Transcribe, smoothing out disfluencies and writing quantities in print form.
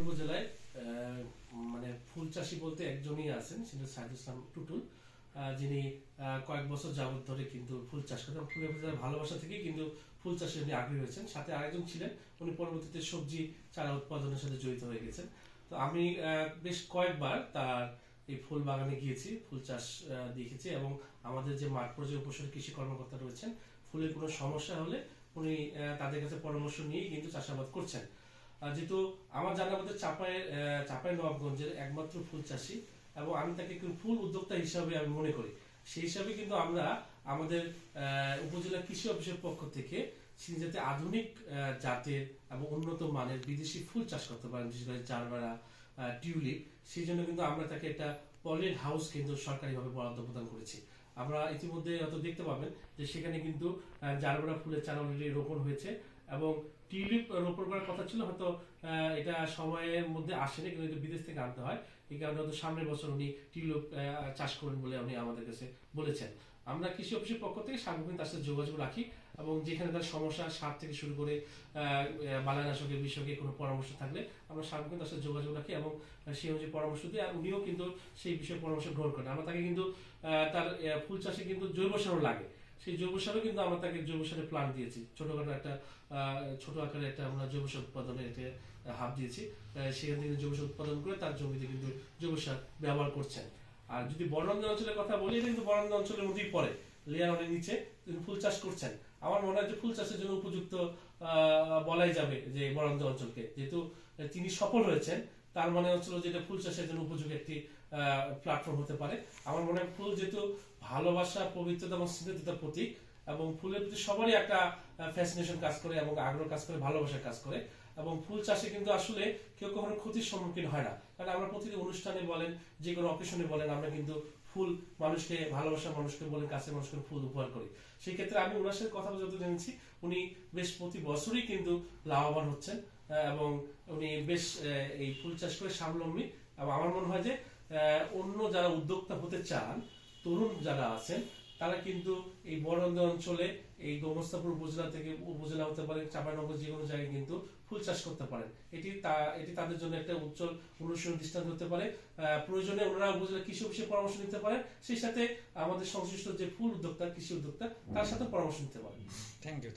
উপজেলায় মানে ফুল চাষি বলতে একজনই আছেন, সেটা সাইদুল ইসলাম টুটুল, যিনি কয়েক বছর যাবত ধরে কিন্তু ফুল চাষ করেন। ফুলের প্রতি ভালোবাসা থেকেই কিন্তু ফুল চাষে উনি আগ্রহী হয়েছেন। সাথে আরেকজন ছিলেন, উনি পরবর্তীতে সবজি চারা উৎপাদনের সাথে জড়িত হয়ে গেছেন। তো আমি বেশ কয়েকবার তার এই ফুল বাগানে গিয়েছি, ফুল চাষ দেখেছি, এবং আমাদের যে মাঠ পর্যায়ে উপসর কৃষি কর্মকর্তা রয়েছেন, ফুলের কোনো সমস্যা হলে উনি তাদের কাছে পরামর্শ নিয়েই কিন্তু চাষাবাদ করছেন। যেহেতু আমার জানা মধ্যে চাপাই নবাবগঞ্জের একমাত্র ফুল চাষি, এবং আমি তাকে ফুল উদ্যোক্তা হিসাবে আমি মনে করি। সেই হিসাবে কিন্তু আমরা আমাদের উপজেলা কৃষি অফিসের পক্ষ থেকে তিনি যাতে আধুনিক জাতের এবং উন্নত মানের বিদেশি ফুল চাষ করতে পারেন, বিশেষ করে জারবেরা, টিউলিপ, সেই জন্য কিন্তু আমরা তাকে একটা পলিড হাউস কিন্তু সরকারিভাবে বরাদ্দ প্রদান করেছি। আমরা ইতিমধ্যে হয়তো দেখতে পাবেন যে সেখানে কিন্তু জারবেরা ফুলের চারা অলরেডি রোপণ হয়েছে, এবং টিউলিপ রোপণ করার কথা ছিল, হয়তো এটা সময়ের মধ্যে আসেনি, কিন্তু এটা বিদেশ থেকে আনতে হয়। এই কারণে হয়তো সামনের বছর উনি টিউলিপ চাষ করবেন বলে উনি আমাদের কাছে বলেছেন। আমরা কৃষি অফিসের পক্ষ থেকে সার্বক্ষণিক তার সাথে যোগাযোগ রাখি, এবং যেখানে তার সমস্যা, সার থেকে শুরু করে বালানাশকের বিষয়ে কোনো পরামর্শ থাকলে আমরা সার্বক্ষণিক তার সাথে যোগাযোগ রাখি, এবং সেই অনুযায়ী পরামর্শ দিই। আর উনিও কিন্তু সেই বিষয়ে পরামর্শ গ্রহণ করেন। আমরা তাকে কিন্তু তার ফুল চাষে কিন্তু জৈব সারও লাগে, সেই জৈব সারও কিন্তু আমরা তাকে জৈব সারের প্ল্যান দিয়েছি। ছোটখাটো একটা ছোট আকারে একটা আমরা জৈব সার উৎপাদনের একটা হাব দিয়েছি। সেখান থেকে জৈব সার উৎপাদন করে তার জমিতে কিন্তু জৈব সার ব্যবহার করছেন। আর যদি বনাঞ্চল অঞ্চলের কথা বলি, কিন্তু বনাঞ্চল অঞ্চলের মধ্যেই পড়ে, লেয়ার অনেক নিচে তিনি ফুল চাষ করছেন। আমার মনে হয় যে ফুল চাষের জন্য উপযুক্ত বলাই যাবে যে বনাঞ্চল অঞ্চলকে, যেহেতু তিনি সফল হয়েছেন, তার মানে হচ্ছিল যেটা ফুল চাষের জন্য উপযোগী একটি প্ল্যাটফর্ম হতে পারে। আমার মনে হয় ফুল যেহেতু ভালোবাসা, পবিত্রতা এবং স্নেহতার প্রতীক, এবং ফুলের প্রতি সবারই একটা ফ্যাসিনেশন কাজ করে এবং আগ্রহ কাজ করে, ভালোবাসা কাজ করে। এবং ফুল চাষে কিন্তু আসলে কেউ কখনো ক্ষতির সম্মুখীন হয় না, কারণ আমরা প্রতিটি অনুষ্ঠানে বলেন, যে কোনো অকেশনে বলেন, আমরা কিন্তু ফুল মানুষকে, ভালোবাসা মানুষকে বলেন, কাছে মানুষকে ফুল উপহার করি। সেই ক্ষেত্রে আমি ওনার সাথে কথা যত জেনেছি, উনি বেশ প্রতি বছরই কিন্তু লাভবান হচ্ছেন, এবং উনি বেশ এই ফুল চাষ করে স্বাবলম্বী। এবং আমার মনে হয় যে অন্য যারা উদ্যোক্তা হতে চান, তরুণ যারা আছেন, তারা কিন্তু এই বরেন্দ্র অঞ্চলে, এই গোমস্তাপুর উপজেলা থেকে উপজেলা হতে পারে, চাঁপাইনবাবগঞ্জ, যে কোনো জায়গায় কিন্তু ফুল চাষ করতে পারেন। এটি তাদের জন্য একটা উজ্জ্বল অনুসরণ দৃষ্টান্ত হতে পারে। প্রয়োজনে ওনারা উপজেলা কৃষি অফিসে পরামর্শ নিতে পারেন, সেই সাথে আমাদের সংশ্লিষ্ট যে ফুল উদ্যোক্তা, কৃষি উদ্যোক্তা, তার সাথে পরামর্শ নিতে পারেন। Thank you.